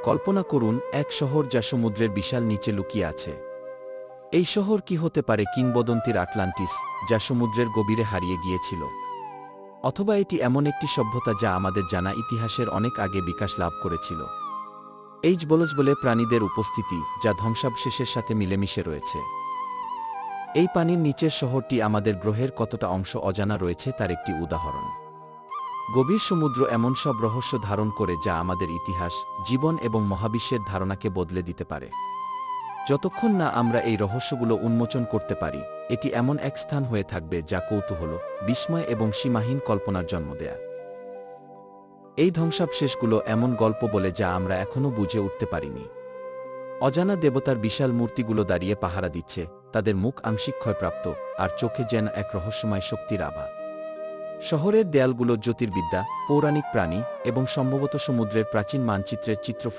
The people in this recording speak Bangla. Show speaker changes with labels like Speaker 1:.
Speaker 1: কল্পনা করুন এক শহর যা সমুদ্রের বিশাল নিচে লুকিয়ে আছে। এই শহর কি হতে পারে কিংবদন্তির আটলান্টিস, যা সমুদ্রের গভীরে হারিয়ে গিয়েছিল? অথবা এটি এমন একটি সভ্যতা যা আমাদের জানা ইতিহাসের অনেক আগে বিকাশ লাভ করেছিল? এইচ বলজ বলে প্রাণীদের উপস্থিতি যা ধ্বংসাবশেষের সাথে মিলেমিশে রয়েছে। এই পানির নিচের শহরটি আমাদের গ্রহের কতটা অংশ অজানা রয়েছে তার একটি উদাহরণ। গভীর সমুদ্র এমন সব রহস্য ধারণ করে যা আমাদের ইতিহাস, জীবন এবং মহাবিশ্বের ধারণাকে বদলে দিতে পারে। যতক্ষণ না আমরা এই রহস্যগুলো উন্মোচন করতে পারি, এটি এমন এক স্থান হয়ে থাকবে যা কৌতূহল, বিস্ময় এবং সীমাহীন কল্পনার জন্ম দেয়। এই ধ্বংসাবশেষগুলো এমন গল্প বলে যা আমরা এখনও বুঝে উঠতে পারিনি। অজানা দেবতার বিশাল মূর্তিগুলো দাঁড়িয়ে পাহারা দিচ্ছে, তাদের মুখ আংশিক ক্ষয়প্রাপ্ত, আর চোখে যেন এক রহস্যময় শক্তির আভা। শহরের দেয়ালগুলো জ্যোতির্বিদ্যা, পৌরাণিক প্রাণী এবং সম্ভবত সমুদ্রের প্রাচীন মানচিত্রের চিত্র